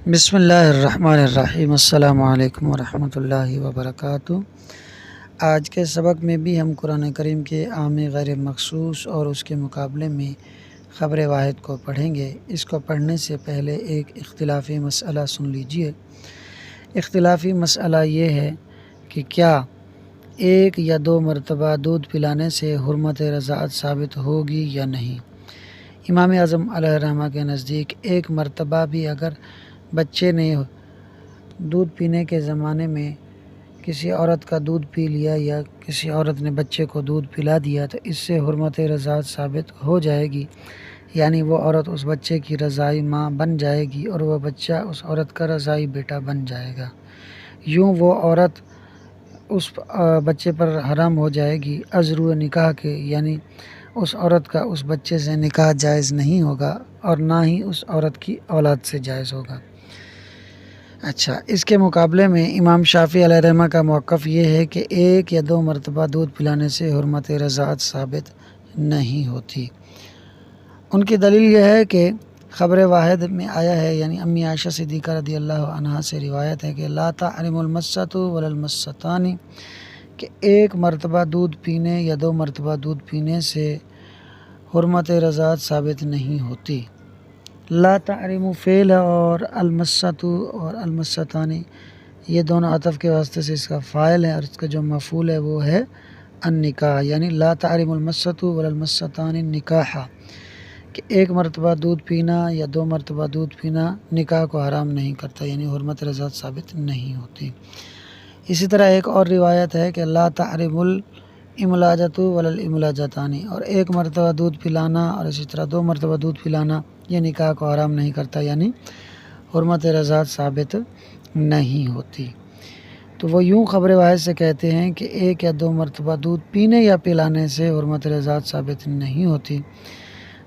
بسم اللہ الرحمن الرحیم۔ السلام علیکم ورحمۃ اللہ وبرکاتہ۔ آج کے سبق میں بھی ہم قرآن کریم کے عام غیر مخصوص اور اس کے مقابلے میں خبر واحد کو پڑھیں گے۔ اس کو پڑھنے سے پہلے ایک اختلافی مسئلہ سن لیجئے۔ اختلافی مسئلہ یہ ہے کہ کیا ایک یا دو مرتبہ دودھ پلانے سے حرمت رضاعت ثابت ہوگی یا نہیں۔ امام اعظم علیہ الرحمہ کے نزدیک ایک مرتبہ بھی اگر بچے نے دودھ پینے کے زمانے میں کسی عورت کا دودھ پی لیا یا کسی عورت نے بچے کو دودھ پلا دیا تو اس سے حرمت رضاعت ثابت ہو جائے گی، یعنی وہ عورت اس بچے کی رضاعی ماں بن جائے گی اور وہ بچہ اس عورت کا رضاعی بیٹا بن جائے گا۔ یوں وہ عورت اس بچے پر حرام ہو جائے گی ازرو نکاح کے، یعنی اس عورت کا اس بچے سے نکاح جائز نہیں ہوگا اور نہ ہی اس عورت کی اولاد سے جائز ہوگا۔ اچھا، اس کے مقابلے میں امام شافعی علیہ الرحمہ کا موقف یہ ہے کہ ایک یا دو مرتبہ دودھ پلانے سے حرمت رضاعت ثابت نہیں ہوتی۔ ان کی دلیل یہ ہے کہ خبر واحد میں آیا ہے، یعنی امی عائشہ صدیقہ رضی اللہ عنہا سے روایت ہے کہ لا تحرم المسۃ ولا المسۃان، کہ ایک مرتبہ دودھ پینے یا دو مرتبہ دودھ پینے سے حرمت رضاعت ثابت نہیں ہوتی۔ لا تحرم فعل ہے اور المسۃ اور المسۃان یہ دونوں عطف کے واسطے سے اس کا فاعل ہے، اور اس کا جو مفعول ہے وہ ہے النکاح، یعنی لا تحرم المسۃ ولا المسۃان نکاح، کہ ایک مرتبہ دودھ پینا یا دو مرتبہ دودھ پینا نکاح کو حرام نہیں کرتا، یعنی حرمت رضاعت ثابت نہیں ہوتی۔ اسی طرح ایک اور روایت ہے کہ لا تحرم الاملاجۃ ولا الاملاجتان، اور ایک مرتبہ دودھ پلانا اور اسی طرح دو مرتبہ دودھ پلانا یہ نکاح کو حرام نہیں کرتا، یعنی حرمت رضاعت ثابت نہیں ہوتی۔ تو وہ یوں خبر واحد سے کہتے ہیں کہ ایک یا دو مرتبہ دودھ پینے یا پلانے سے حرمت رضاعت ثابت نہیں ہوتی،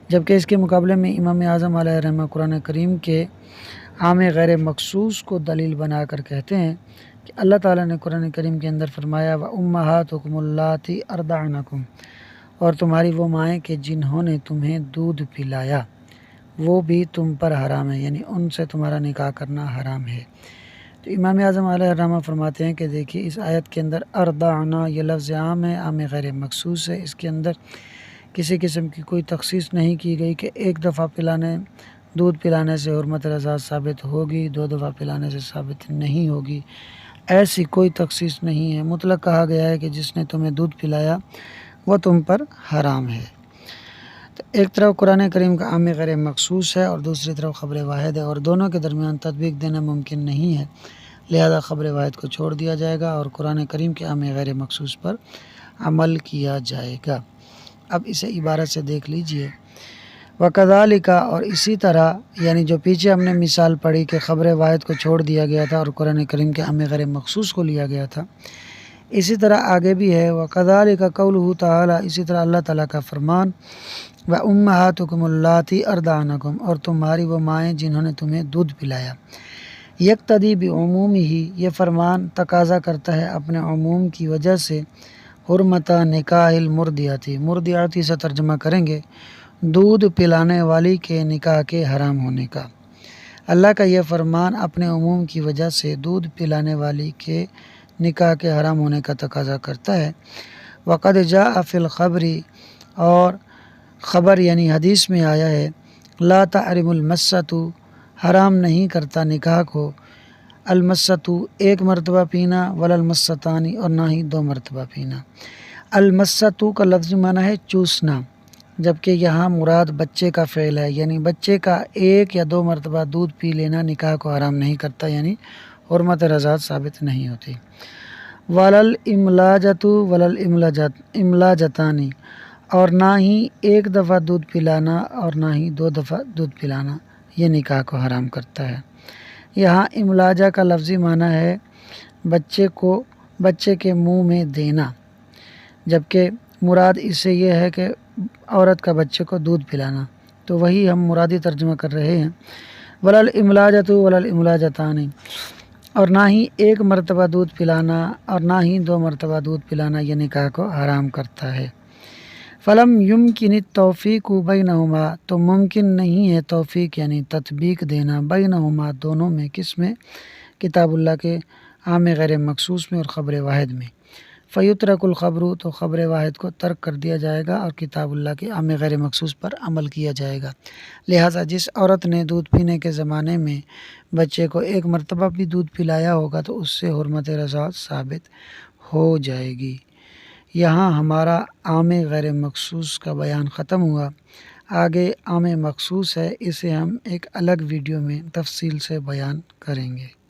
جبکہ اس کے مقابلے میں امام اعظم علیہ الرحمہ قرآن کریم کے عام غیر مخصوص کو دلیل بنا کر کہتے ہیں کہ اللہ تعالیٰ نے قرآن کریم کے اندر فرمایا وَأُمَّهَاتُكُمُ اللَّاتِي أَرْضَعْنَكُمْ، اور تمہاری وہ مائیں کہ جنہوں نے تمہیں دودھ پلایا وہ بھی تم پر حرام ہے، یعنی ان سے تمہارا نکاح کرنا حرام ہے۔ تو امام اعظم علیہ الرحمہ فرماتے ہیں کہ دیکھیے اس آیت کے اندر ارضعنا یہ لفظ عام ہے، عام غیر مخصوص ہے، اس کے اندر کسی قسم کی کوئی تخصیص نہیں کی گئی کہ ایک دفعہ دودھ پلانے سے حرمت رضاعت ثابت ہوگی، دو دفعہ پلانے سے ثابت نہیں ہوگی، ایسی کوئی تخصیص نہیں ہے۔ مطلق کہا گیا ہے کہ جس نے تمہیں دودھ پلایا وہ تم پر حرام ہے۔ تو ایک طرف قرآن کریم کا عام غیر مخصوص ہے اور دوسری طرف خبر واحد ہے، اور دونوں کے درمیان تطبیق دینا ممکن نہیں ہے، لہذا خبر واحد کو چھوڑ دیا جائے گا اور قرآن کریم کے عام غیر مخصوص پر عمل کیا جائے گا۔ اب اسے عبارت سے دیکھ لیجئے۔ وَكَذَلِكَ، اور اسی طرح، یعنی جو پیچھے ہم نے مثال پڑھی کہ خبر واحد کو چھوڑ دیا گیا تھا اور قرآن کریم کے عام غیر مخصوص کو لیا گیا تھا، اسی طرح آگے بھی ہے وَكَذَلِكَ قَوْلُهُ تعالیٰ، اسی طرح اللہ تعالیٰ کا فرمان وَأُمَّهَاتُكُمُ اللَّاتِي أَرْضَعْنَكُمْ، اور تمہاری وہ مائیں جنہوں نے تمہیں دودھ پلایا۔ یقتدی بعمومہ، یہ فرمان تقاضا کرتا ہے اپنے عموم کی وجہ سے حرمت نکاح المرضعاتی، مرضعاتی سے ترجمہ کریں گے دودھ پلانے والی کے نکاح کے حرام ہونے کا۔ اللہ کا یہ فرمان اپنے عموم کی وجہ سے دودھ پلانے والی کے نکاح کے حرام ہونے کا تقاضا کرتا ہے۔ وقد جاء فی الخبر، اور خبر یعنی حدیث میں آیا ہے لا تحرم المسۃ، حرام نہیں کرتا نکاح کو، المسۃ ایک مرتبہ پینا، ولا المسۃان اور نہ ہی دو مرتبہ پینا۔ المسۃ کا لفظی معنی ہے چوسنا، جبکہ یہاں مراد بچے کا فعل ہے، یعنی بچے کا ایک یا دو مرتبہ دودھ پی لینا نکاح کو حرام نہیں کرتا، یعنی حرمت رضاعت ثابت نہیں ہوتی۔ ولا الاملاجۃ ولا الاملاجتان، اور نہ ہی ایک دفعہ دودھ پلانا اور نہ ہی دو دفعہ دودھ پلانا یہ نکاح کو حرام کرتا ہے۔ یہاں املاجہ کا لفظی معنی ہے بچے کے منہ میں دینا، جبکہ مراد اس سے یہ ہے کہ عورت کا بچے کو دودھ پلانا، تو وہی ہم مرادی ترجمہ کر رہے ہیں۔ ولا الاملاجۃ ولا الاملاجتان، اور نہ ہی ایک مرتبہ دودھ پلانا اور نہ ہی دو مرتبہ دودھ پلانا یہ نکاح کو حرام کرتا ہے۔ فلم یمکن التوفیق بینہما، تو ممکن نہیں ہے توفیق یعنی تطبیق دینا، بینہما دونوں میں، کس میں؟ کتاب اللہ کے عام غیر مخصوص میں اور خبر واحد میں۔ فیترک الخبر، تو خبر واحد کو ترک کر دیا جائے گا اور کتاب اللہ کے عام غیر مخصوص پر عمل کیا جائے گا۔ لہٰذا جس عورت نے دودھ پینے کے زمانے میں بچے کو ایک مرتبہ بھی دودھ پلایا ہوگا تو اس سے حرمت رضاعت ثابت ہو جائے گی۔ یہاں ہمارا عام غیر مخصوص کا بیان ختم ہوا۔ آگے عام مخصوص ہے، اسے ہم ایک الگ ویڈیو میں تفصیل سے بیان کریں گے۔